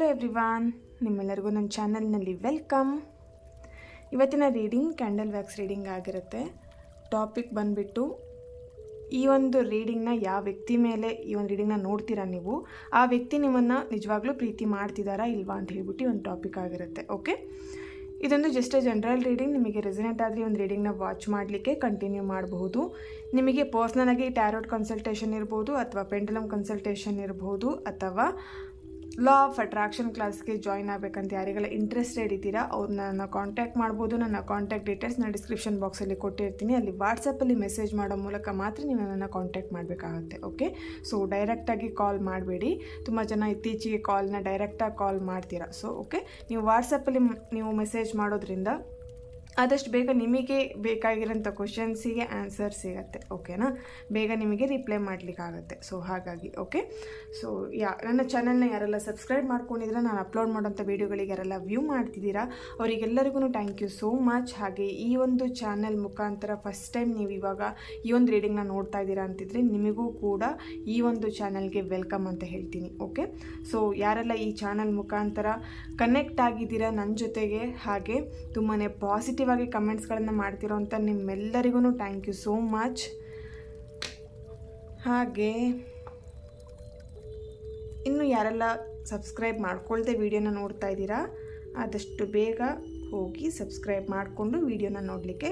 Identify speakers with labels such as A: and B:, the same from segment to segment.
A: Hello everyone, ನಿಮ್ಮೆಲ್ಲರಿಗೂ ನನ್ನ ಚಾನಲ್ನಲ್ಲಿ ವೆಲ್ಕಮ್. ಇವತ್ತಿನ ರೀಡಿಂಗ್ ಕ್ಯಾಂಡಲ್ ವ್ಯಾಕ್ಸ್ ರೀಡಿಂಗ್ ಆಗಿರುತ್ತೆ. ಟಾಪಿಕ್ ಬಂದುಬಿಟ್ಟು ಈ ಒಂದು ರೀಡಿಂಗ್ನ ಯಾವ ವ್ಯಕ್ತಿ ಮೇಲೆ ಈ ಒಂದು ರೀಡಿಂಗ್ನ ನೋಡ್ತೀರಾ ನೀವು, ಆ ವ್ಯಕ್ತಿ ನಿಮ್ಮನ್ನು ನಿಜವಾಗ್ಲೂ ಪ್ರೀತಿ ಮಾಡ್ತಿದ್ದಾರಾ ಇಲ್ವಾ ಅಂತ ಹೇಳ್ಬಿಟ್ಟು ಒಂದು ಟಾಪಿಕ್ ಆಗಿರುತ್ತೆ. ಓಕೆ, ಇದೊಂದು ಜಸ್ಟ್ ಜನರಲ್ ರೀಡಿಂಗ್. ನಿಮಗೆ ರೆಸನೇಟ್ ಆದರೆ ಒಂದು ರೀಡಿಂಗ್ನ ವಾಚ್ ಮಾಡಲಿಕ್ಕೆ ಕಂಟಿನ್ಯೂ ಮಾಡಬಹುದು. ನಿಮಗೆ ಪರ್ಸ್ನಲಾಗಿ ಟ್ಯಾರೋಟ್ ಕನ್ಸಲ್ಟೇಷನ್ ಇರ್ಬೋದು, ಅಥವಾ ಪೆಂಡಲಮ್ ಕನ್ಸಲ್ಟೇಷನ್ ಇರ್ಬೋದು, ಅಥವಾ ಲಾ ಆಫ್ ಅಟ್ರಾಕ್ಷನ್ ಕ್ಲಾಸ್ಗೆ ಜಾಯ್ನ್ ಆಗಬೇಕಂತ ಯಾರಿಗೆಲ್ಲ ಇಂಟ್ರೆಸ್ಟೆಡ್ ಇದ್ದೀರಾ ಅವ್ರನ್ನ ನನ್ನ ಕಾಂಟ್ಯಾಕ್ಟ್ ಮಾಡ್ಬೋದು. ನನ್ನ ಕಾಂಟ್ಯಾಕ್ಟ್ ಡೀಟೇಲ್ಸ್ ನಾನು ಡಿಸ್ಕ್ರಿಪ್ಷನ್ ಬಾಕ್ಸಲ್ಲಿ ಕೊಟ್ಟಿರ್ತೀನಿ. ಅಲ್ಲಿ ವಾಟ್ಸಪ್ಪಲ್ಲಿ ಮೆಸೇಜ್ ಮಾಡೋ ಮೂಲಕ ಮಾತ್ರ ನೀವು ನನ್ನನ್ನು ಕಾಂಟ್ಯಾಕ್ಟ್ ಮಾಡಬೇಕಾಗುತ್ತೆ. ಓಕೆ, ಸೊ ಡೈರೆಕ್ಟಾಗಿ ಕಾಲ್ ಮಾಡಬೇಡಿ. ತುಂಬ ಜನ ಇತ್ತೀಚೆಗೆ ಕಾಲ್ನ ಡೈರೆಕ್ಟಾಗಿ ಕಾಲ್ ಮಾಡ್ತೀರಾ. ಸೊ ಓಕೆ, ನೀವು ವಾಟ್ಸಪ್ಪಲ್ಲಿ ನೀವು ಮೆಸೇಜ್ ಮಾಡೋದ್ರಿಂದ ಆದಷ್ಟು ಬೇಗ ನಿಮಗೆ ಬೇಕಾಗಿರೋಂಥ ಕ್ವಶನ್ಸಿಗೆ ಆನ್ಸರ್ ಸಿಗುತ್ತೆ. ಓಕೆನಾ, ಬೇಗ ನಿಮಗೆ ರಿಪ್ಲೈ ಮಾಡಲಿಕ್ಕಾಗತ್ತೆ. ಸೊ ಹಾಗಾಗಿ ಓಕೆ, ಸೊ ನನ್ನ ಚಾನಲ್ನ ಯಾರೆಲ್ಲ ಸಬ್ಸ್ಕ್ರೈಬ್ ಮಾಡ್ಕೊಂಡಿದ್ದೀರಾ, ನಾನು ಅಪ್ಲೋಡ್ ಮಾಡೋಂಥ ವೀಡಿಯೋಗಳಿಗೆ ಯಾರೆಲ್ಲ ವ್ಯೂ ಮಾಡ್ತಿದ್ದೀರಾ ಅವರಿಗೆಲ್ಲರಿಗೂ ಥ್ಯಾಂಕ್ ಯು ಸೋ ಮಚ್. ಹಾಗೆ ಈ ಒಂದು ಚಾನಲ್ ಮುಖಾಂತರ ಫಸ್ಟ್ ಟೈಮ್ ನೀವು ಇವಾಗ ಈ ಒಂದು ರೀಡಿಂಗ್ನ ನೋಡ್ತಾ ಇದ್ದೀರಾ ಅಂತಿದ್ರೆ ನಿಮಗೂ ಕೂಡ ಈ ಒಂದು ಚಾನಲ್ಗೆ ವೆಲ್ಕಮ್ ಅಂತ ಹೇಳ್ತೀನಿ. ಓಕೆ, ಸೊ ಯಾರೆಲ್ಲ ಈ ಚಾನಲ್ ಮುಖಾಂತರ ಕನೆಕ್ಟ್ ಆಗಿದ್ದೀರಾ ನನ್ನ ಜೊತೆಗೆ, ಹಾಗೆ ತುಂಬಾ ಪಾಸಿಟಿವ್ ಆಗಿ ಕಮೆಂಟ್ಸ್ಗಳನ್ನು ಮಾಡ್ತಿರೋ ಅಂತ ನಿಮ್ಮೆಲ್ಲರಿಗೂ ಥ್ಯಾಂಕ್ ಯು ಸೋ ಮಚ್. ಹಾಗೆ ಇನ್ನು ಯಾರೆಲ್ಲ ಸಬ್ಸ್ಕ್ರೈಬ್ ಮಾಡ್ಕೊಳ್ದೆ ವಿಡಿಯೋನ ನೋಡ್ತಾ ಇದ್ದೀರಾ ಆದಷ್ಟು ಬೇಗ ಹೋಗಿ ಸಬ್ಸ್ಕ್ರೈಬ್ ಮಾಡಿಕೊಂಡು ವಿಡಿಯೋನ ನೋಡಲಿಕ್ಕೆ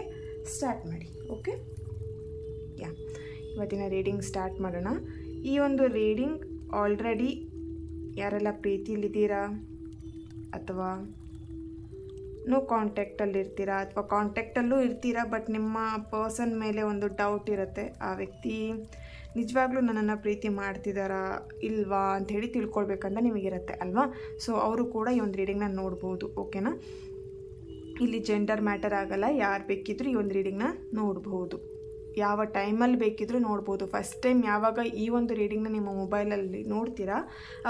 A: ಸ್ಟಾರ್ಟ್ ಮಾಡಿ. ಓಕೆ, ಇವತ್ತಿನ ರೀಡಿಂಗ್ ಸ್ಟಾರ್ಟ್ ಮಾಡೋಣ. ಈ ಒಂದು ರೀಡಿಂಗ್ ಆಲ್ರೆಡಿ ಯಾರೆಲ್ಲ ಪ್ರೀತಿಲಿದ್ದೀರಾ ಅಥವಾ ಕಾಂಟ್ಯಾಕ್ಟಲ್ಲಿ ಇರ್ತೀರಾ ಅಥವಾ ಕಾಂಟ್ಯಾಕ್ಟಲ್ಲೂ ಇರ್ತೀರಾ, ಬಟ್ ನಿಮ್ಮ ಪರ್ಸನ್ ಮೇಲೆ ಒಂದು ಡೌಟ್ ಇರುತ್ತೆ, ಆ ವ್ಯಕ್ತಿ ನಿಜವಾಗ್ಲೂ ನನ್ನನ್ನು ಪ್ರೀತಿ ಮಾಡ್ತಿದ್ದಾರಾ ಇಲ್ವಾ ಅಂಥೇಳಿ ತಿಳ್ಕೊಳ್ಬೇಕಂತ ನಿಮಗಿರುತ್ತೆ ಅಲ್ವಾ. ಸೊ ಅವರು ಕೂಡ ಈ ಒಂದು ರೀಡಿಂಗ್ನ ನೋಡ್ಬೋದು. ಓಕೆನಾ, ಇಲ್ಲಿ ಜೆಂಡರ್ ಮ್ಯಾಟರ್ ಆಗಲ್ಲ, ಯಾರು ಬೇಕಿದ್ರೂ ಈ ಒಂದು ರೀಡಿಂಗ್ನ ನೋಡ್ಬೋದು, ಯಾವ ಟೈಮಲ್ಲಿ ಬೇಕಿದ್ರೂ ನೋಡ್ಬೋದು. ಫಸ್ಟ್ ಟೈಮ್ ಯಾವಾಗ ಈ ಒಂದು ರೀಡಿಂಗ್ನ ನಿಮ್ಮ ಮೊಬೈಲಲ್ಲಿ ನೋಡ್ತೀರಾ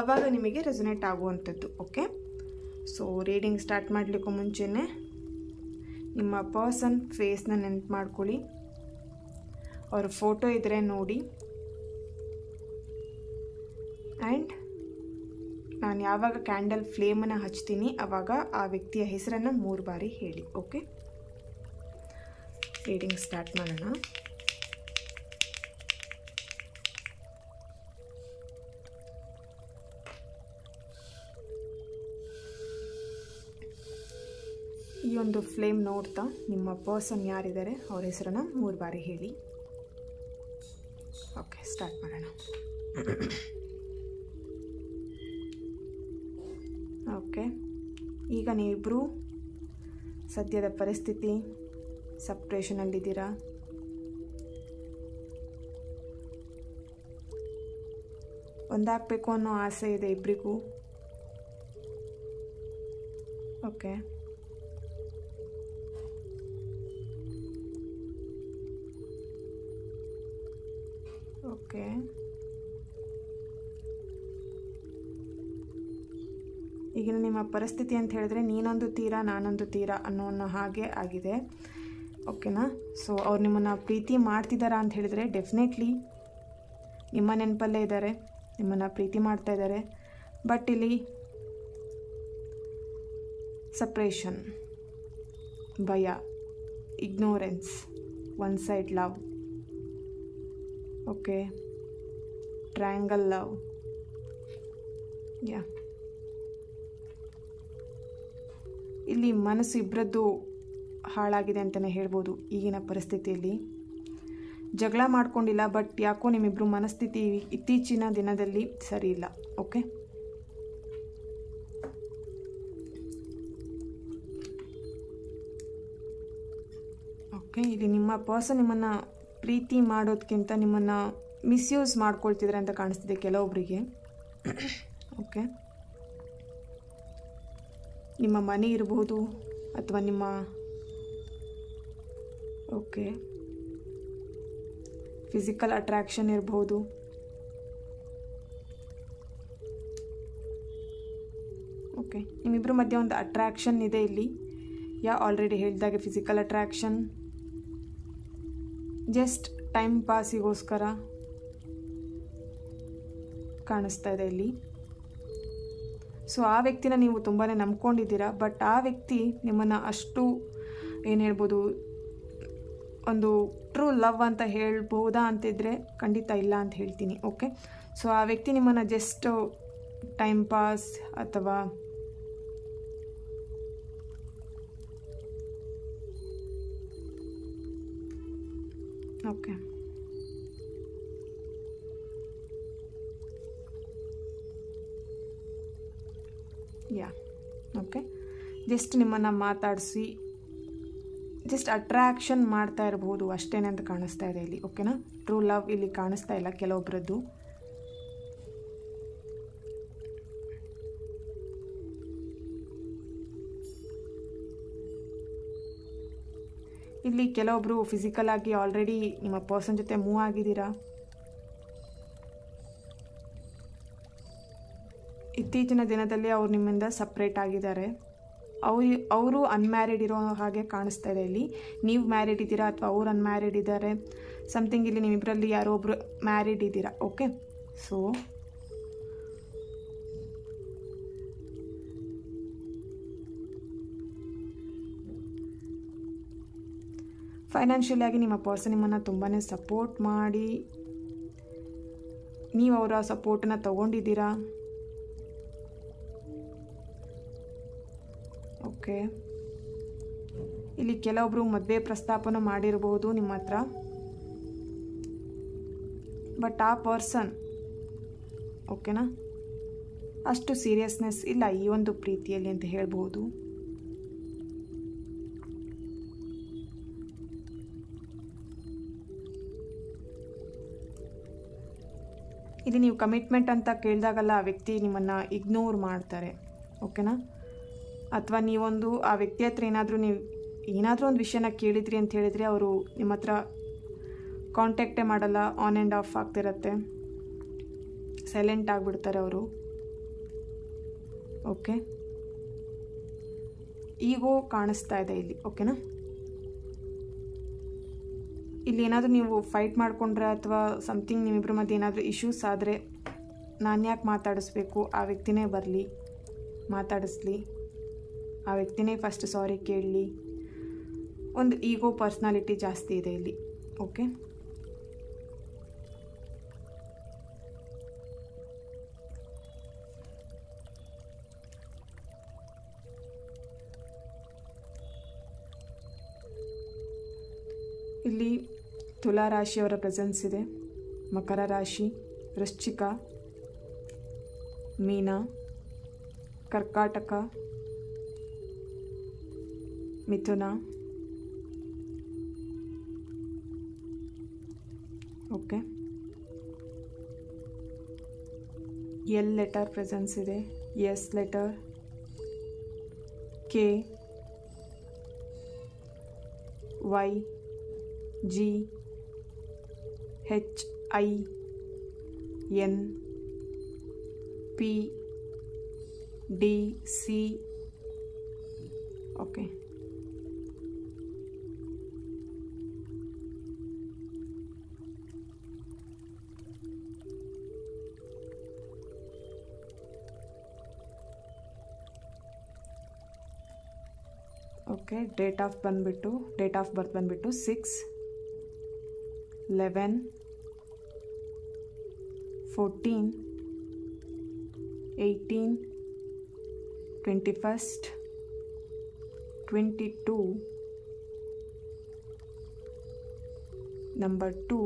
A: ಆವಾಗ ನಿಮಗೆ ರೆಸನೇಟ್ ಆಗುವಂಥದ್ದು. ಓಕೆ, ಸೊ ರೀಡಿಂಗ್ ಸ್ಟಾರ್ಟ್ ಮಾಡಲಿಕ್ಕೂ ಮುಂಚೆನೇ ನಿಮ್ಮ ಪರ್ಸನ್ ಫೇಸ್ನ ನೆನಪು ಮಾಡ್ಕೊಳ್ಳಿ, ಅವ್ರ ಫೋಟೋ ಇದ್ದರೆ ನೋಡಿ, ಆ್ಯಂಡ್ ನಾನು ಯಾವಾಗ ಕ್ಯಾಂಡಲ್ ಫ್ಲೇಮನ್ನು ಹಚ್ತೀನಿ ಆವಾಗ ಆ ವ್ಯಕ್ತಿಯ ಹೆಸರನ್ನು 3 ಬಾರಿ ಹೇಳಿ. ಓಕೆ, ರೀಡಿಂಗ್ ಸ್ಟಾರ್ಟ್ ಮಾಡೋಣ. ಈ ಒಂದು ಫ್ಲೇಮ್ ನೋಡ್ತಾ ನಿಮ್ಮ ಪರ್ಸನ್ ಯಾರಿದ್ದಾರೆ ಅವ್ರ ಹೆಸರನ್ನು 3 ಬಾರಿ ಹೇಳಿ. ಓಕೆ, ಸ್ಟಾರ್ಟ್ ಮಾಡೋಣ. ಓಕೆ, ಈಗ ನೀವಿಬ್ಬರು ಸದ್ಯದ ಪರಿಸ್ಥಿತಿ ಸಪ್ರೇಷನಲ್ಲಿದ್ದೀರಾ. ಒಂದಾಗಬೇಕು ಅನ್ನೋ ಆಸೆ ಇದೆ ಇಬ್ಬರಿಗೂ. ಓಕೆ, ಓಕೆ, ಈಗಿನ ನಿಮ್ಮ ಪರಿಸ್ಥಿತಿ ಅಂತ ಹೇಳಿದ್ರೆ ನೀನೊಂದು ತೀರ ನಾನೊಂದು ತೀರ ಅನ್ನೋ ಹಾಗೆ ಆಗಿದೆ. ಓಕೆನಾ, ಸೊ ಅವ್ರು ನಿಮ್ಮನ್ನು ಪ್ರೀತಿ ಮಾಡ್ತಿದ್ದಾರಾ ಅಂತ ಹೇಳಿದರೆ ಡೆಫಿನೆಟ್ಲಿ ನಿಮ್ಮ ನೆನಪಲ್ಲೇ ಇದ್ದಾರೆ, ನಿಮ್ಮನ್ನು ಪ್ರೀತಿ ಮಾಡ್ತಾ ಇದ್ದಾರೆ. ಬಟ್ ಇಲ್ಲಿ ಸಪ್ರೇಷನ್, ಭಯ, ignorance, one side love. Okay, triangle love. ಇಲ್ಲಿ ಮನಸ್ಸು ಇಬ್ಬರದ್ದು ಹಾಳಾಗಿದೆ ಅಂತಲೇ ಹೇಳ್ಬೋದು. ಈಗಿನ ಪರಿಸ್ಥಿತಿಯಲ್ಲಿ ಜಗಳ ಮಾಡ್ಕೊಂಡಿಲ್ಲ, ಬಟ್ ಯಾಕೋ ನಿಮ್ಮಿಬ್ಬರು ಮನಸ್ಥಿತಿ ಇತ್ತೀಚಿನ ದಿನದಲ್ಲಿ ಸರಿ ಇಲ್ಲ. ಓಕೆ, ಓಕೆ, ಇಲ್ಲಿ ನಿಮ್ಮ ಪರ್ಸನ್ ನಿಮ್ಮನ್ನು ಪ್ರೀತಿ ಮಾಡೋದಕ್ಕಿಂತ ನಿಮ್ಮನ್ನು ಮಿಸ್ಯೂಸ್ ಮಾಡ್ಕೊಳ್ತಿದ್ರೆ ಅಂತ ಕಾಣಿಸ್ತಿದೆ ಕೆಲವೊಬ್ಬರಿಗೆ. ಓಕೆ, ನಿಮ್ಮ ಮನೆ ಇರ್ಬೋದು ಅಥವಾ ನಿಮ್ಮ ಓಕೆ ಫಿಸಿಕಲ್ ಅಟ್ರಾಕ್ಷನ್ ಇರ್ಬೋದು. ಓಕೆ, ನಿಮ್ಮಿಬ್ಬರ ಮಧ್ಯೆ ಒಂದು ಅಟ್ರಾಕ್ಷನ್ ಇದೆ ಇಲ್ಲಿ. ಆಲ್ರೆಡಿ ಹೇಳಿದಾಗೆ ಫಿಸಿಕಲ್ ಅಟ್ರಾಕ್ಷನ್, ಜಸ್ಟ್ ಟೈಮ್ ಪಾಸಿಗೋಸ್ಕರ ಕಾಣಿಸ್ತಾ ಇದೆ ಇಲ್ಲಿ. ಸೊ ಆ ವ್ಯಕ್ತಿನ ನೀವು ತುಂಬಾ ನಂಬ್ಕೊಂಡಿದ್ದೀರಾ, ಬಟ್ ಆ ವ್ಯಕ್ತಿ ನಿಮ್ಮನ್ನು ಅಷ್ಟು ಏನು ಹೇಳ್ಬೋದು, ಒಂದು ಟ್ರೂ ಲವ್ ಅಂತ ಹೇಳ್ಬೋದಾ ಅಂತಿದ್ರೆ ಖಂಡಿತ ಇಲ್ಲ ಅಂತ ಹೇಳ್ತೀನಿ. ಓಕೆ, ಸೊ ಆ ವ್ಯಕ್ತಿ ನಿಮ್ಮನ್ನು ಜಸ್ಟ್ ಟೈಮ್ ಪಾಸ್ ಅಥವಾ ಓಕೆ ಓಕೆ ಜಸ್ಟ್ ನಿಮ್ಮನ್ನು ಮಾತಾಡಿಸಿ ಜಸ್ಟ್ ಅಟ್ರಾಕ್ಷನ್ ಮಾಡ್ತಾ ಇರಬಹುದು ಅಷ್ಟೇನೆ ಅಂತ ಕಾಣಿಸ್ತಾ ಇದೆ ಇಲ್ಲಿ. ಓಕೆನಾ, ಟ್ರೂ ಲವ್ ಇಲ್ಲಿ ಕಾಣಿಸ್ತಾ ಇಲ್ಲ ಕೆಲವೊಬ್ಬರದ್ದು. ಇಲ್ಲಿ ಕೆಲವೊಬ್ಬರು ಫಿಸಿಕಲ್ ಆಗಿ ಆಲ್ರೆಡಿ ನಿಮ್ಮ ಪರ್ಸನ್ ಜೊತೆ ಮೂವ್ ಆಗಿದ್ದೀರಾ. ಇತ್ತೀಚಿನ ದಿನದಲ್ಲಿ ಅವ್ರು ನಿಮ್ಮಿಂದ ಸಪ್ರೇಟ್ ಆಗಿದ್ದಾರೆ. ಅವರು ಅನ್ಮ್ಯಾರಿಡ್ ಇರೋ ಹಾಗೆ ಕಾಣಿಸ್ತಾ ಇದೆ ಇಲ್ಲಿ. ನೀವು ಮ್ಯಾರಿಡ್ ಇದ್ದೀರಾ ಅಥವಾ ಅವ್ರು ಅನ್ಮ್ಯಾರಿಡ್ ಇದ್ದಾರೆ, ಸಮಥಿಂಗ್ ಇಲ್ಲಿ ನಿಮ್ಮಿಬ್ಬರಲ್ಲಿ ಯಾರೋ ಒಬ್ರು ಮ್ಯಾರಿಡ್ ಇದ್ದೀರಾ. ಓಕೆ, ಸೊ ಫೈನಾನ್ಷಿಯಲ್ ಆಗಿ ನಿಮ್ಮ ಪರ್ಸನ್ ನಿಮ್ಮನ್ನು ತುಂಬಾ ಸಪೋರ್ಟ್ ಮಾಡಿ ನೀವು ಅವರ ಸಪೋರ್ಟನ್ನು ತಗೊಂಡಿದ್ದೀರಾ. ಓಕೆ, ಇಲ್ಲಿ ಕೆಲವೊಬ್ಬರು ಮದುವೆ ಪ್ರಸ್ತಾಪನ ಮಾಡಿರ್ಬೋದು ನಿಮ್ಮ ಹತ್ರ, ಬಟ್ ಆ ಪರ್ಸನ್ ಓಕೆನಾ ಅಷ್ಟು ಸೀರಿಯಸ್ನೆಸ್ ಇಲ್ಲ ಈ ಒಂದು ಪ್ರೀತಿಯಲ್ಲಿ ಅಂತ ಹೇಳ್ಬೋದು. ಇಲ್ಲಿ ನೀವು ಕಮಿಟ್ಮೆಂಟ್ ಅಂತ ಕೇಳಿದಾಗಲ್ಲ ಆ ವ್ಯಕ್ತಿ ನಿಮ್ಮನ್ನು ಇಗ್ನೋರ್ ಮಾಡ್ತಾರೆ. ಓಕೆನಾ, ಅಥವಾ ನೀವೊಂದು ಆ ವ್ಯಕ್ತಿ ಹತ್ರ ಏನಾದರೂ ಒಂದು ವಿಷಯನ ಕೇಳಿದ್ರಿ ಅಂತ ಹೇಳಿದರೆ ಅವರು ನಿಮ್ಮ ಹತ್ರ ಕಾಂಟ್ಯಾಕ್ಟೇ ಮಾಡಲ್ಲ, ಆನ್ ಆ್ಯಂಡ್ ಆಫ್ ಆಗ್ತಿರತ್ತೆ, ಸೈಲೆಂಟ್ ಆಗಿಬಿಡ್ತಾರೆ ಅವರು. ಓಕೆ, ಈಗೋ ಕಾಣಿಸ್ತಾ ಇದೆ ಇಲ್ಲಿ. ಓಕೆನಾ, ಇಲ್ಲಿ ಏನಾದರೂ ನೀವು ಫೈಟ್ ಮಾಡಿಕೊಂಡ್ರೆ ಅಥವಾ ಸಮಥಿಂಗ್ ನಿಮ್ಮಿಬ್ಬರ ಮಧ್ಯೆ ಏನಾದರೂ ಇಶ್ಯೂಸ್ ಆದರೆ ನಾನು ಯಾಕೆ ಮಾತಾಡಿಸ್ಬೇಕು, ಆ ವ್ಯಕ್ತಿನೇ ಬರಲಿ ಮಾತಾಡಿಸ್ಲಿ, ಆ ವ್ಯಕ್ತಿನೇ ಫಸ್ಟ್ ಸಾರಿ ಕೇಳಲಿ, ಒಂದು ಈಗೋ ಪರ್ಸ್ನಾಲಿಟಿ ಜಾಸ್ತಿ ಇದೆ ಇಲ್ಲಿ. ಓಕೆ, ಇಲ್ಲಿ ತುಲಾ ರಾಶಿಯವರ ಪ್ರೆಸೆನ್ಸ್ ಇದೆ, ಮಕರ ರಾಶಿ, ವೃಶ್ಚಿಕ, ಮೀನ, ಕರ್ಕಾಟಕ, ಮಿಥುನ. ಓಕೆ, ಎಲ್ ಲೆಟರ್ ಪ್ರೆಸೆನ್ಸ್ ಇದೆ, S letter, K, Y, G, H, I, N, P, D, C. Okay, okay, date of birth ಬಂದುಬಿಟ್ಟು 6/11/14/18/21 ನಂಬರ್ 2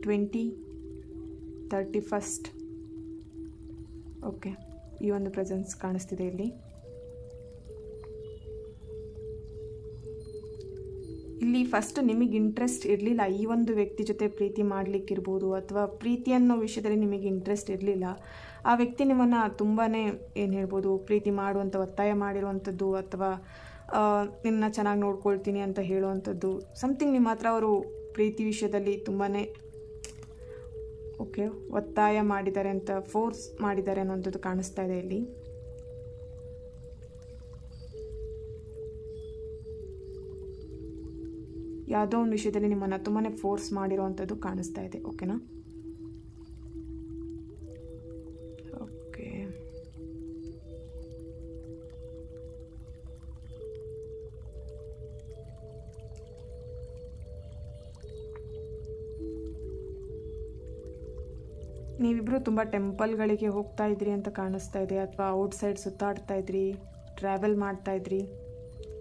A: 20/31. ಓಕೆ, ಈ ಒಂದು ಪ್ರೆಸೆನ್ಸ್ ಕಾಣಿಸ್ತಿದೆ ಇಲ್ಲಿ. ಇಲ್ಲಿ ಫಸ್ಟ್ ನಿಮಗೆ ಇಂಟ್ರೆಸ್ಟ್ ಇರಲಿಲ್ಲ ಈ ಒಂದು ವ್ಯಕ್ತಿ ಜೊತೆ ಪ್ರೀತಿ ಮಾಡಲಿಕ್ಕಿರ್ಬೋದು, ಅಥವಾ ಪ್ರೀತಿ ಅನ್ನೋ ವಿಷಯದಲ್ಲಿ ನಿಮಗೆ ಇಂಟ್ರೆಸ್ಟ್ ಇರಲಿಲ್ಲ. ಆ ವ್ಯಕ್ತಿ ನಿಮ್ಮನ್ನು ತುಂಬಾ ಏನು ಹೇಳ್ಬೋದು ಪ್ರೀತಿ ಮಾಡುವಂಥ ಒತ್ತಾಯ ಮಾಡಿರುವಂಥದ್ದು, ಅಥವಾ ನಿಮ್ಮನ್ನ ಚೆನ್ನಾಗಿ ನೋಡ್ಕೊಳ್ತೀನಿ ಅಂತ ಹೇಳುವಂಥದ್ದು, ಸಮಥಿಂಗ್ ನಿಮ್ಮ ಹತ್ರ ಅವರು ಪ್ರೀತಿ ವಿಷಯದಲ್ಲಿ ತುಂಬಾ ಓಕೆ ಒತ್ತಾಯ ಮಾಡಿದ್ದಾರೆ ಅಂತ, ಫೋರ್ಸ್ ಮಾಡಿದ್ದಾರೆ ಅನ್ನೋಂಥದ್ದು ಕಾಣಿಸ್ತಾ ಇದೆ ಇಲ್ಲಿ. ಯಾವುದೋ ಒಂದು ವಿಷಯದಲ್ಲಿ ನಿಮ್ಮನ್ನು ತುಂಬಾ ಫೋರ್ಸ್ ಮಾಡಿರೋವಂಥದ್ದು ಕಾಣಿಸ್ತಾ ಇದೆ. ಓಕೆನಾ, ಓಕೆ. ನೀವಿಬ್ಬರು ತುಂಬ ಟೆಂಪಲ್ಗಳಿಗೆ ಹೋಗ್ತಾ ಇದ್ರಿ ಅಂತ ಕಾಣಿಸ್ತಾ ಇದೆ, ಅಥವಾ ಔಟ್ಸೈಡ್ ಸುತ್ತಾಡ್ತಾ ಇದ್ರಿ, ಟ್ರಾವೆಲ್ ಮಾಡ್ತಾ ಇದ್ರಿ,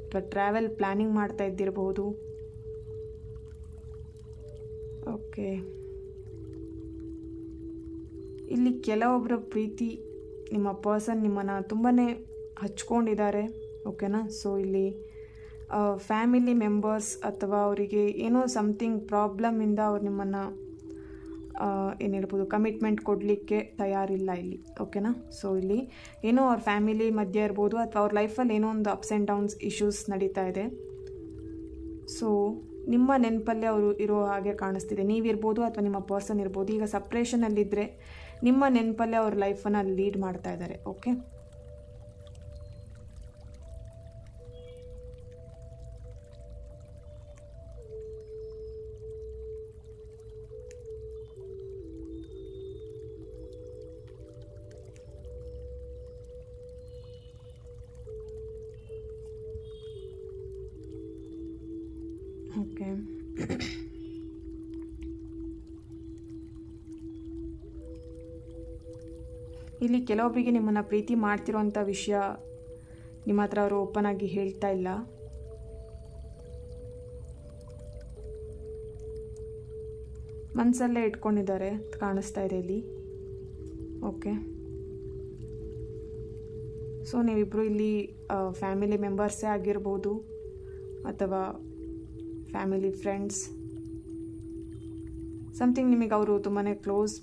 A: ಅಥವಾ ಟ್ರಾವೆಲ್ ಪ್ಲ್ಯಾನಿಂಗ್ ಮಾಡ್ತಾ ಇದ್ದಿರಬಹುದು. ಓಕೆ, ಇಲ್ಲಿ ಕೆಲವೊಬ್ಬರ ಪ್ರೀತಿ ನಿಮ್ಮ ಪರ್ಸನ್ ನಿಮ್ಮನ್ನು ತುಂಬಾ ಹಚ್ಕೊಂಡಿದ್ದಾರೆ. ಓಕೆನಾ? ಸೊ ಇಲ್ಲಿ ಫ್ಯಾಮಿಲಿ ಮೆಂಬರ್ಸ್ ಅಥವಾ ಅವರಿಗೆ ಏನೋ ಸಮಥಿಂಗ್ ಪ್ರಾಬ್ಲಮಿಂದ ಅವ್ರು ನಿಮ್ಮನ್ನು ಏನು ಹೇಳ್ಬೋದು, ಕಮಿಟ್ಮೆಂಟ್ ಕೊಡಲಿಕ್ಕೆ ತಯಾರಿಲ್ಲ ಇಲ್ಲಿ. ಓಕೆನಾ? ಸೊ ಇಲ್ಲಿ ಏನೋ ಅವ್ರ ಫ್ಯಾಮಿಲಿ ಮಧ್ಯೆ ಇರ್ಬೋದು, ಅಥವಾ ಅವ್ರ ಲೈಫಲ್ಲಿ ಏನೋ ಒಂದು ಅಪ್ಸ್ ಆ್ಯಂಡ್ ಡೌನ್ಸ್ ಇಶ್ಯೂಸ್ ನಡೀತಾ ಇದೆ. ಸೊ ನಿಮ್ಮ ನೆನಪಲ್ಲೇ ಅವರು ಇರೋ ಹಾಗೆ ಕಾಣಿಸ್ತಿದೆ. ನೀವಿರ್ಬೋದು ಅಥವಾ ನಿಮ್ಮ ಪರ್ಸನ್ ಇರ್ಬೋದು. ಈಗ ಸಪ್ರೇಷನಲ್ಲಿದ್ದರೆ ನಿಮ್ಮ ನೆನಪಲ್ಲೇ ಅವ್ರ ಲೈಫನ್ನು ಲೀಡ್ ಮಾಡ್ತಾ ಇದ್ದಾರೆ. Okay, okay. ಇಲ್ಲಿ ಕೆಲವೊಬ್ಬರಿಗೆ ನಿಮ್ಮನ್ನು ಪ್ರೀತಿ ಮಾಡ್ತಿರೋಂಥ ವಿಷಯ ನಿಮ್ಮ ಹತ್ರ ಅವರು ಓಪನ್ ಆಗಿ ಹೇಳ್ತಾ ಇಲ್ಲ. ಮನಸ್ಸಲ್ಲೇ ಇಟ್ಕೊಂಡಿದ್ದಾರೆ ಕಾಣಿಸ್ತಾ ಇದೆ ಇಲ್ಲಿ. ಓಕೆ, ಸೊ ನೀವಿಬ್ಬರು ಇಲ್ಲಿ ಫ್ಯಾಮಿಲಿ ಮೆಂಬರ್ಸೇ ಆಗಿರ್ಬೋದು, ಅಥವಾ ಫ್ಯಾಮಿಲಿ ಫ್ರೆಂಡ್ಸ್, ಸಮಥಿಂಗ್ ನಿಮಗೆ ಅವರು ತುಂಬಾ ಕ್ಲೋಸ್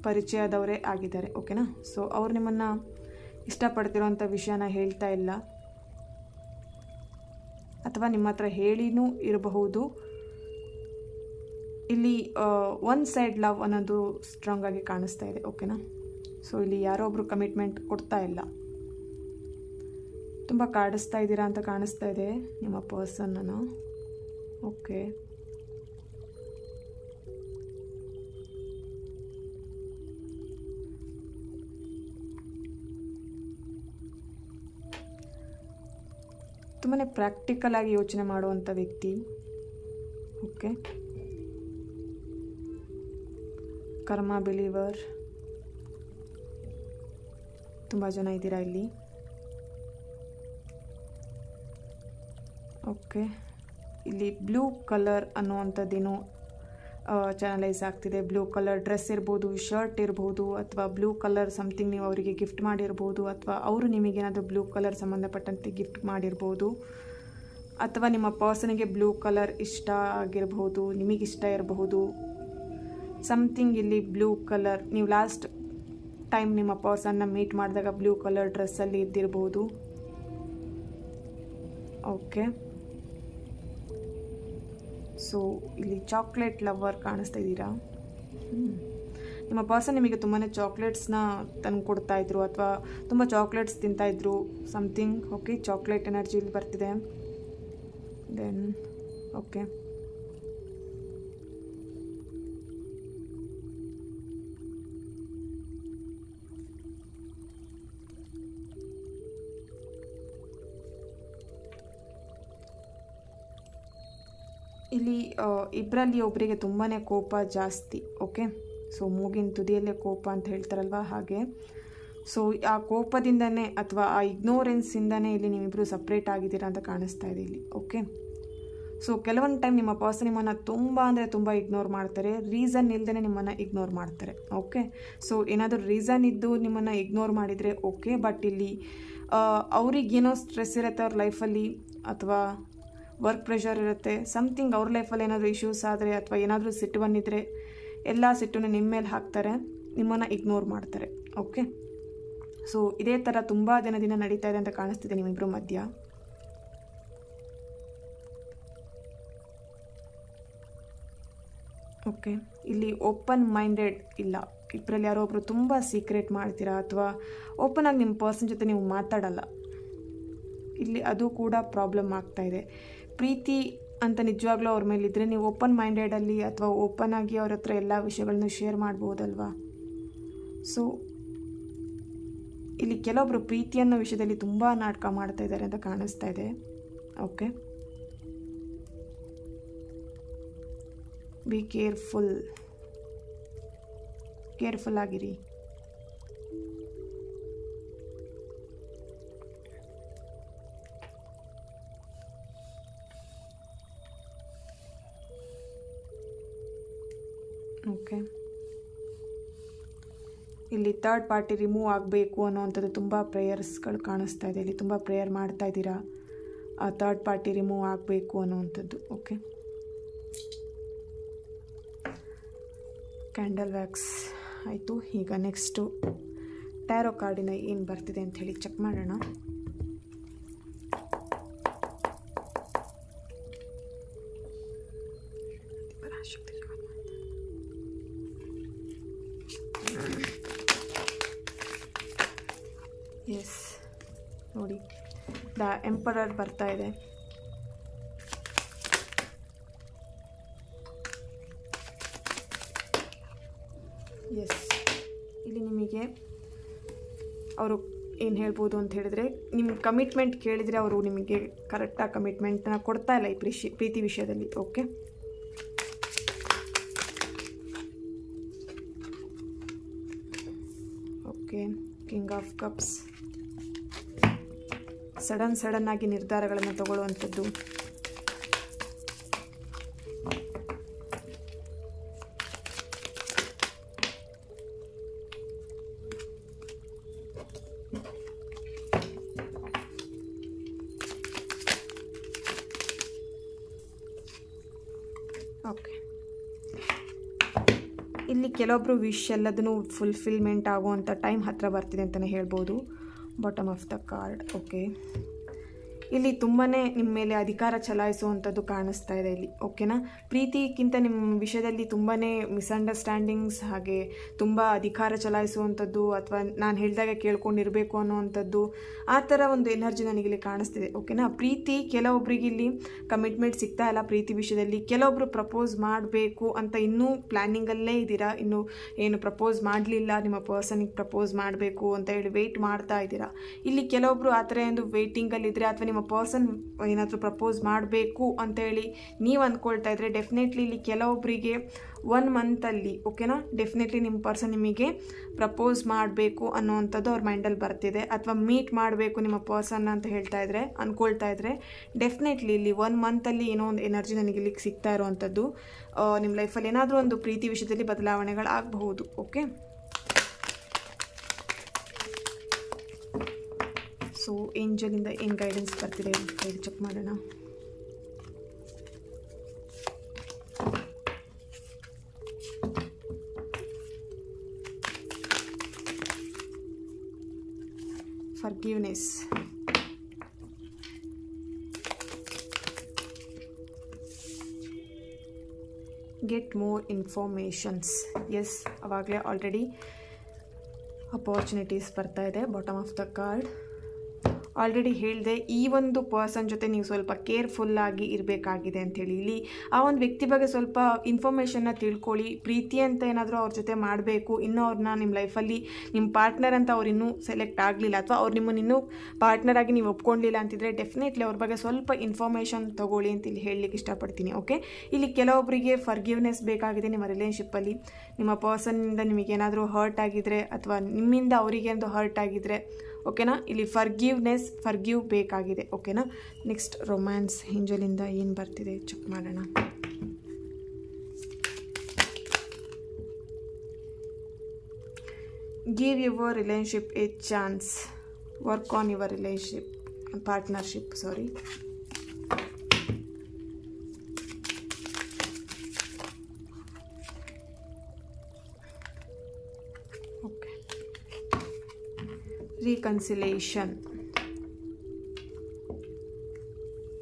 A: ಪರಿಚಯದವರೇ ಆಗಿದ್ದಾರೆ. ಓಕೆನಾ? ಸೊ ಅವ್ರು ನಿಮ್ಮನ್ನು ಇಷ್ಟಪಡ್ತಿರೋಂಥ ವಿಷಯನ ಹೇಳ್ತಾ ಇಲ್ಲ, ಅಥವಾ ನಿಮ್ಮ ಹತ್ರ ಹೇಳಿನೂ ಇರಬಹುದು. ಇಲ್ಲಿ ಒನ್ ಸೈಡ್ ಲವ್ ಅನ್ನೋದು ಸ್ಟ್ರಾಂಗ್ ಆಗಿ ಕಾಣಿಸ್ತಾ ಇದೆ. ಓಕೆನಾ? ಸೊ ಇಲ್ಲಿ ಯಾರೋ ಒಬ್ರು ಕಮಿಟ್ಮೆಂಟ್ ಕೊಡ್ತಾ ಇಲ್ಲ, ತುಂಬ ಕಾಡಿಸ್ತಾ ಇದ್ದೀರಾ ಅಂತ ಕಾಣಿಸ್ತಾ ಇದೆ ನಿಮ್ಮ ಪರ್ಸನ್ನನ್ನು. ಓಕೆ, ತುಂಬಾ ಪ್ರಾಕ್ಟಿಕಲ್ ಆಗಿ ಯೋಚನೆ ಮಾಡುವಂಥ ವ್ಯಕ್ತಿ. ಓಕೆ, ಕರ್ಮ ಬಿಲೀವರ್ ತುಂಬ ಜನ ಇದ್ದೀರಾ ಇಲ್ಲಿ. ಓಕೆ, ಇಲ್ಲಿ ಬ್ಲೂ ಕಲರ್ ಅನ್ನುವಂಥದ್ದೇನೋ ಚಾನಲೈಸ್ ಆಗ್ತಿದೆ. ಬ್ಲೂ ಕಲರ್ ಡ್ರೆಸ್ ಇರ್ಬೋದು, ಶರ್ಟ್ ಇರ್ಬೋದು, ಅಥವಾ ಬ್ಲೂ ಕಲರ್ ಸಮಥಿಂಗ್ ನೀವು ಅವರಿಗೆ ಗಿಫ್ಟ್ ಮಾಡಿರ್ಬೋದು, ಅಥವಾ ಅವರು ನಿಮಗೇನಾದರೂ ಬ್ಲೂ ಕಲರ್ ಸಂಬಂಧಪಟ್ಟಂತೆ ಗಿಫ್ಟ್ ಮಾಡಿರ್ಬೋದು, ಅಥವಾ ನಿಮ್ಮ ಪರ್ಸನಿಗೆ ಬ್ಲೂ ಕಲರ್ ಇಷ್ಟ ಆಗಿರ್ಬೋದು, ನಿಮಗಿಷ್ಟ ಇರಬಹುದು. ಸಮಥಿಂಗ್ ಇಲ್ಲಿ ಬ್ಲೂ ಕಲರ್, ನೀವು ಲಾಸ್ಟ್ ಟೈಮ್ ನಿಮ್ಮ ಪರ್ಸನ್ನ ಮೀಟ್ ಮಾಡಿದಾಗ ಬ್ಲೂ ಕಲರ್ ಡ್ರೆಸ್ಸಲ್ಲಿ ಇದ್ದಿರ್ಬೋದು. ಓಕೆ, ಸೊ ಇಲ್ಲಿ ಚಾಕ್ಲೇಟ್ ಲವರ್ ಕಾಣಿಸ್ತಾ ಇದ್ದೀರಾ. ನಿಮ್ಮ ಪರ್ಸನ್ ನಿಮಗೆ ತುಂಬಾ ಚಾಕ್ಲೇಟ್ಸ್ನ ತಂದು ಕೊಡ್ತಾಯಿದ್ರು, ಅಥವಾ ತುಂಬ ಚಾಕ್ಲೇಟ್ಸ್ ತಿಂತಾಯಿದ್ರು ಸಮಥಿಂಗ್. ಓಕೆ, ಚಾಕ್ಲೇಟ್ ಎನರ್ಜಿ ಇಲ್ಲಿ ಬರ್ತಿದೆ. ದೆನ್ ಓಕೆ, ಇಲ್ಲಿ ಇಬ್ಬರಲ್ಲಿ ಒಬ್ಬರಿಗೆ ತುಂಬಾ ಕೋಪ ಜಾಸ್ತಿ. ಓಕೆ, ಸೊ ಮೂಗಿನ ತುದಿಯಲ್ಲೇ ಕೋಪ ಅಂತ ಹೇಳ್ತಾರಲ್ವ, ಹಾಗೆ. ಸೊ ಆ ಕೋಪದಿಂದನೇ ಅಥವಾ ಆ ಇಗ್ನೋರೆನ್ಸಿಂದನೇ ಇಲ್ಲಿ ನೀವಿಬ್ಬರು ಸಪ್ರೇಟ್ ಆಗಿದ್ದೀರಾ ಅಂತ ಕಾಣಿಸ್ತಾ ಇದೆ ಇಲ್ಲಿ. ಓಕೆ, ಸೊ ಕೆಲವೊಂದು ಟೈಮ್ ನಿಮ್ಮ ಪರ್ಸನ್ ನಿಮ್ಮನ್ನು ತುಂಬ ಅಂದರೆ ತುಂಬ ಇಗ್ನೋರ್ ಮಾಡ್ತಾರೆ, ರೀಸನ್ ಇಲ್ಲದೇ ನಿಮ್ಮನ್ನು ಇಗ್ನೋರ್ ಮಾಡ್ತಾರೆ. ಓಕೆ, ಸೊ ಏನಾದರೂ ರೀಸನ್ ಇದ್ದು ನಿಮ್ಮನ್ನು ಇಗ್ನೋರ್ ಮಾಡಿದರೆ ಓಕೆ, ಬಟ್ ಇಲ್ಲಿ ಅವ್ರಿಗೇನೋ ಸ್ಟ್ರೆಸ್ ಇರುತ್ತೆ ಅವ್ರ ಲೈಫಲ್ಲಿ, ಅಥವಾ ವರ್ಕ್ ಪ್ರೆಷರ್ ಇರುತ್ತೆ, ಸಮಥಿಂಗ್ ಅವ್ರ ಲೈಫಲ್ಲಿ ಏನಾದರೂ ಇಶ್ಯೂಸ್ ಆದರೆ, ಅಥವಾ ಏನಾದರೂ ಸಿಟ್ಟು ಬಂದಿದ್ದರೆ ಎಲ್ಲ ಸಿಟ್ಟನ್ನು ನಿಮ್ಮ ಮೇಲೆ ಹಾಕ್ತಾರೆ, ನಿಮ್ಮನ್ನು ಇಗ್ನೋರ್ ಮಾಡ್ತಾರೆ. ಓಕೆ, ಸೊ ಇದೇ ಥರ ತುಂಬ ದಿನದಿಂದ ನಡೀತಾ ಇದೆ ಅಂತ ಕಾಣಿಸ್ತಿದೆ ನಿಮ್ಮಿಬ್ಬರ ಮಧ್ಯ. ಓಕೆ, ಇಲ್ಲಿ ಓಪನ್ ಮೈಂಡೆಡ್ ಇಲ್ಲ. ಇಬ್ಬರಲ್ಲಿ ಯಾರೋ ಒಬ್ಬರು ತುಂಬ ಸೀಕ್ರೆಟ್ ಮಾಡ್ತೀರಾ, ಅಥವಾ ಓಪನ್ ಆಗಿ ನಿಮ್ಮ ಪರ್ಸನ್ ಜೊತೆ ನೀವು ಮಾತಾಡಲ್ಲ. ಇಲ್ಲಿ ಅದು ಕೂಡ ಪ್ರಾಬ್ಲಮ್ ಆಗ್ತಾ ಇದೆ. ಪ್ರೀತಿ ಅಂತ ನಿಜವಾಗ್ಲೂ ಅವ್ರ ಮೇಲಿದ್ದರೆ ನೀವು ಓಪನ್ ಮೈಂಡೆಡಲ್ಲಿ ಅಥವಾ ಓಪನ್ ಆಗಿ ಅವ್ರ ಹತ್ರ ಎಲ್ಲ ವಿಷಯಗಳನ್ನು ಶೇರ್ ಮಾಡ್ಬೋದಲ್ವಾ. ಸೊ ಇಲ್ಲಿ ಕೆಲವೊಬ್ಬರು ಪ್ರೀತಿ ಅನ್ನೋ ವಿಷಯದಲ್ಲಿ ತುಂಬ ನಾಟಕ ಮಾಡ್ತಾ ಇದ್ದಾರೆ ಅಂತ ಕಾಣಿಸ್ತಾ ಇದೆ. Okay, be careful. ಕೇರ್ಫುಲ್ ಆಗಿರಿ. ಓಕೆ, ಇಲ್ಲಿ ಥರ್ಡ್ ಪಾರ್ಟಿ ರಿಮೂವ್ ಆಗಬೇಕು ಅನ್ನೋವಂಥದ್ದು ತುಂಬ ಪ್ರೇಯರ್ಸ್ಗಳು ಕಾಣಿಸ್ತಾ ಇದೆ. ಇಲ್ಲಿ ತುಂಬ ಪ್ರೇಯರ್ ಮಾಡ್ತಾ ಇದ್ದೀರಾ ಆ ಥರ್ಡ್ ಪಾರ್ಟಿ ರಿಮೂವ್ ಆಗಬೇಕು ಅನ್ನೋವಂಥದ್ದು. ಓಕೆ, ಕ್ಯಾಂಡಲ್ ವ್ಯಾಕ್ಸ್ ಆಯಿತು. ಈಗ ನೆಕ್ಸ್ಟು ಟ್ಯಾರೋ ಕಾರ್ಡಿನ ಏನು ಬರ್ತಿದೆ ಅಂತ ಹೇಳಿ ಚೆಕ್ ಮಾಡೋಣ. ಎಸ್, ನೋಡಿ ದ ಎಂಪರರ್ ಬರ್ತಾ ಇದೆ. ಎಸ್, ಇಲ್ಲಿ ನಿಮಗೆ ಅವರು ಏನು ಹೇಳ್ಬೋದು ಅಂತ ಹೇಳಿದ್ರೆ, ನಿಮ್ಮ ಕಮಿಟ್ಮೆಂಟ್ ಕೇಳಿದರೆ ಅವರು ನಿಮಗೆ ಕರೆಕ್ಟಾಗಿ ಕಮಿಟ್ಮೆಂಟನ್ನ ಕೊಡ್ತಾ ಇಲ್ಲ ಈ ಪ್ರೀತಿ ವಿಷಯದಲ್ಲಿ. Okay, okay, king of cups, sudden ಆಗಿ ನಿರ್ಧಾರಗಳನ್ನು ತಗೊಳ್ಳುವಂಥದ್ದು. ಓಕೆ, ಇಲ್ಲಿ ಕೆಲವೊಬ್ಬರು ವಿಶ್ ಎಲ್ಲದನ್ನು ಫುಲ್ಫಿಲ್ಮೆಂಟ್ ಆಗುವಂಥ ಟೈಮ್ ಹತ್ತಿರ ಬರ್ತಿದೆ ಅಂತಲೇ ಹೇಳ್ಬೋದು. Bottom of the card. Okay, ಇಲ್ಲಿ ತುಂಬಾ ನಿಮ್ಮ ಮೇಲೆ ಅಧಿಕಾರ ಚಲಾಯಿಸುವಂಥದ್ದು ಕಾಣಿಸ್ತಾ ಇದೆ ಇಲ್ಲಿ. ಓಕೆನಾ, ಪ್ರೀತಿಗಿಂತ ನಿಮ್ಮ ವಿಷಯದಲ್ಲಿ ತುಂಬಾ ಮಿಸ್ಅಂಡರ್ಸ್ಟ್ಯಾಂಡಿಂಗ್ಸ್, ಹಾಗೆ ತುಂಬ ಅಧಿಕಾರ ಚಲಾಯಿಸುವಂಥದ್ದು, ಅಥವಾ ನಾನು ಹೇಳಿದಾಗ ಕೇಳ್ಕೊಂಡಿರಬೇಕು ಅನ್ನೋವಂಥದ್ದು, ಆ ಥರ ಒಂದು ಎನರ್ಜಿ ನನಗಿಲ್ಲಿ ಕಾಣಿಸ್ತಿದೆ. ಓಕೆನಾ, ಪ್ರೀತಿ ಕೆಲವೊಬ್ರಿಗೆ ಇಲ್ಲಿ ಕಮಿಟ್ಮೆಂಟ್ ಸಿಗ್ತಾ ಇಲ್ಲ ಪ್ರೀತಿ ವಿಷಯದಲ್ಲಿ. ಕೆಲವೊಬ್ರು ಪ್ರಪೋಸ್ ಮಾಡಬೇಕು ಅಂತ ಇನ್ನೂ ಪ್ಲ್ಯಾನಿಂಗಲ್ಲೇ ಇದ್ದೀರಾ, ಇನ್ನೂ ಏನು ಪ್ರಪೋಸ್ ಮಾಡಲಿಲ್ಲ, ನಿಮ್ಮ ಪರ್ಸನಿಗೆ ಪ್ರಪೋಸ್ ಮಾಡಬೇಕು ಅಂತ ಹೇಳಿ ವೆಯ್ಟ್ ಮಾಡ್ತಾ ಇದ್ದೀರಾ. ಇಲ್ಲಿ ಕೆಲವೊಬ್ರು ಆ ಥರ ಒಂದು ವೆಯ್ಟಿಂಗಲ್ಲಿದ್ದರೆ, ಅಥವಾ ನಿಮ್ಮ ಪರ್ಸನ್ ಏನಾದರೂ ಪ್ರಪೋಸ್ ಮಾಡಬೇಕು ಅಂತ ಹೇಳಿ ನೀವು ಅಂದ್ಕೊಳ್ತಾ ಇದ್ರೆ, ಡೆಫಿನೆಟ್ಲಿ ಇಲ್ಲಿ ಕೆಲವೊಬ್ಬರಿಗೆ 1 ಮಂತಲ್ಲಿ ಓಕೆನಾ ಡೆಫಿನೆಟ್ಲಿ ನಿಮ್ಮ ಪರ್ಸನ್ ನಿಮಗೆ ಪ್ರಪೋಸ್ ಮಾಡಬೇಕು ಅನ್ನೋವಂಥದ್ದು ಅವ್ರ ಮೈಂಡಲ್ಲಿ ಬರ್ತಿದೆ. ಅಥವಾ ಮೀಟ್ ಮಾಡಬೇಕು ನಿಮ್ಮ ಪರ್ಸನ್ ಅಂತ ಅಂದ್ಕೊಳ್ತಾ ಇದ್ರೆ ಡೆಫಿನೆಟ್ಲಿ ಇಲ್ಲಿ 1 ಮಂತಲ್ಲಿ ಏನೋ ಒಂದು ಎನರ್ಜಿ ನನಗೆ ಇಲ್ಲಿಗೆ ಸಿಗ್ತಾ ಇರೋವಂಥದ್ದು. ನಿಮ್ಮ ಲೈಫಲ್ಲಿ ಏನಾದರೂ ಒಂದು ಪ್ರೀತಿ ವಿಷಯದಲ್ಲಿ ಬದಲಾವಣೆಗಳಾಗಬಹುದು. ಓಕೆ, ಸೊ ಏಂಜಲಿಂದ ಏನು ಗೈಡೆನ್ಸ್ ಬರ್ತಿದೆ ಅಂತ ಹೇಳಿ ಚೆಕ್ ಮಾಡೋಣ. Forgiveness, get more informations. Yes, ಆವಾಗಲೇ ಆಲ್ರೆಡಿ ಅಪಾರ್ಚುನಿಟೀಸ್ ಬರ್ತಾ ಇದೆ. Bottom of the card already ಹೇಳಿದೆ, ಈ ಒಂದು ಪರ್ಸನ್ ಜೊತೆ ನೀವು ಸ್ವಲ್ಪ ಕೇರ್ಫುಲ್ಲಾಗಿ ಇರಬೇಕಾಗಿದೆ ಅಂಥೇಳಿ. ಇಲ್ಲಿ ಆ ಒಂದು ವ್ಯಕ್ತಿ ಬಗ್ಗೆ ಸ್ವಲ್ಪ ಇನ್ಫಾರ್ಮೇಷನ್ನ ತಿಳ್ಕೊಳ್ಳಿ. ಪ್ರೀತಿ ಅಂತ ಏನಾದರೂ ಅವ್ರ ಜೊತೆ ಮಾಡಬೇಕು, ಇನ್ನೂ ಅವ್ರನ್ನ ನಿಮ್ಮ ಲೈಫಲ್ಲಿ ನಿಮ್ಮ ಪಾರ್ಟ್ನರ್ ಅಂತ ಅವ್ರು ಇನ್ನೂ ಸೆಲೆಕ್ಟ್ ಆಗಲಿಲ್ಲ, ಅಥವಾ ಅವ್ರು ನಿಮ್ಮನ್ನು ಇನ್ನೂ ಪಾರ್ಟ್ನರ್ ಆಗಿ ನೀವು ಒಪ್ಕೊಂಡಿಲ್ಲ ಅಂತಿದ್ರೆ ಡೆಫಿನೆಟ್ಲಿ ಅವ್ರ ಬಗ್ಗೆ ಸ್ವಲ್ಪ ಇನ್ಫಾರ್ಮೇಷನ್ ತೊಗೊಳ್ಳಿ ಅಂತ ಇಲ್ಲಿ ಹೇಳಲಿಕ್ಕೆ ಇಷ್ಟಪಡ್ತೀನಿ. ಓಕೆ, ಇಲ್ಲಿ ಕೆಲವೊಬ್ಬರಿಗೆ ಫರ್ಗಿವ್ನೆಸ್ ಬೇಕಾಗಿದೆ ನಿಮ್ಮ ರಿಲೇಷನ್ಶಿಪ್ಪಲ್ಲಿ. ನಿಮ್ಮ ಪರ್ಸನ್ನಿಂದ ನಿಮಗೇನಾದರೂ ಹರ್ಟ್ ಆಗಿದ್ರೆ, ಅಥವಾ ನಿಮ್ಮಿಂದ ಅವರಿಗೆ ಒಂದು ಹರ್ಟ್ ಆಗಿದ್ರೆ, ಓಕೆನಾ, ಇಲ್ಲಿ ಫರ್ಗಿವ್ ಬೇಕಾಗಿದೆ. ಓಕೆನಾ, ನೆಕ್ಸ್ಟ್ ರೊಮ್ಯಾನ್ಸ್ ಏಂಜಲಿಂದ ಏನು ಬರ್ತಿದೆ ಚೆಕ್ ಮಾಡೋಣ. Give your relationship A chance, work on your partnership. Reconciliation,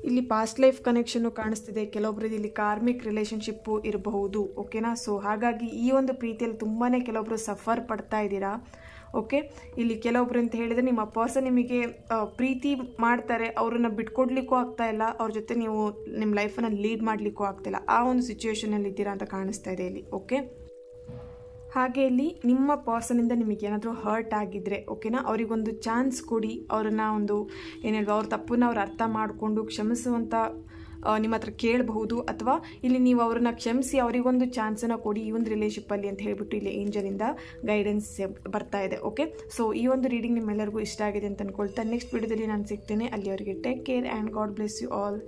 A: ಇಲ್ಲಿ ಪಾಸ್ಟ್ ಲೈಫ್ ಕನೆಕ್ಷನ್ನು ಕಾಣಿಸ್ತಿದೆ. ಕೆಲವೊಬ್ರದ್ದು ಇಲ್ಲಿ ಕಾರ್ಮಿಕ್ ರಿಲೇಷನ್ಶಿಪ್ಪು ಇರಬಹುದು. ಓಕೆನಾ, ಸೊ ಹಾಗಾಗಿ ಈ ಒಂದು ಪ್ರೀತಿಯಲ್ಲಿ ತುಂಬಾ ಕೆಲವೊಬ್ರು ಸಫರ್ ಪಡ್ತಾ ಇದ್ದೀರಾ. ಓಕೆ, ಇಲ್ಲಿ ಕೆಲವೊಬ್ರು ಅಂತ ಹೇಳಿದರೆ ನಿಮ್ಮ ಪರ್ಸನ್ ನಿಮಗೆ ಪ್ರೀತಿ ಮಾಡ್ತಾರೆ, ಅವ್ರನ್ನ ಬಿಟ್ಕೊಡ್ಲಿಕ್ಕೂ ಆಗ್ತಾ ಇಲ್ಲ, ಅವ್ರ ಜೊತೆ ನೀವು ನಿಮ್ಮ ಲೈಫನ್ನು ಲೀಡ್ ಮಾಡಲಿಕ್ಕೂ ಆಗ್ತಾಯಿಲ್ಲ, ಆ ಒಂದು ಸಿಚುವೇಶನಲ್ಲಿ ಇದ್ದೀರಾ ಅಂತ ಕಾಣಿಸ್ತಾ ಇದೆ ಇಲ್ಲಿ. ಓಕೆ, ಹಾಗೆ ಇಲ್ಲಿ ನಿಮ್ಮ ಪರ್ಸನಿಂದ ನಿಮಗೇನಾದರೂ ಹರ್ಟ್ ಆಗಿದ್ದರೆ ಓಕೆನಾ, ಅವರಿಗೊಂದು ಚಾನ್ಸ್ ಕೊಡಿ. ಅವ್ರನ್ನ ಒಂದು ಏನು ಹೇಳುವ, ಅವ್ರ ತಪ್ಪನ್ನ ಅವ್ರು ಅರ್ಥ ಮಾಡಿಕೊಂಡು ಕ್ಷಮಿಸುವಂಥ ನಿಮ್ಮ ಹತ್ರ ಕೇಳಬಹುದು, ಅಥವಾ ಇಲ್ಲಿ ನೀವು ಅವ್ರನ್ನ ಕ್ಷಮಿಸಿ ಅವರಿಗೊಂದು ಚಾನ್ಸನ್ನು ಕೊಡಿ ಈ ಒಂದು ರಿಲೇಶಿಪ್ಪಲ್ಲಿ ಅಂತ ಹೇಳ್ಬಿಟ್ಟು ಇಲ್ಲಿ ಏಂಜಲಿಂದ ಗೈಡೆನ್ಸ್ ಬರ್ತಾ ಇದೆ. ಓಕೆ, ಸೊ ಈ ಒಂದು ರೀಡಿಂಗ್ ನಿಮ್ಮೆಲ್ಲರಿಗೂ ಇಷ್ಟ ಆಗಿದೆ ಅಂತ ಅಂದ್ಕೊಳ್ತಾ ನೆಕ್ಸ್ಟ್ ವಿಡಿಯೋದಲ್ಲಿ ನಾನು ಸಿಗ್ತೇನೆ. ಅಲ್ಲಿವರೆಗೆ take care and god bless you all.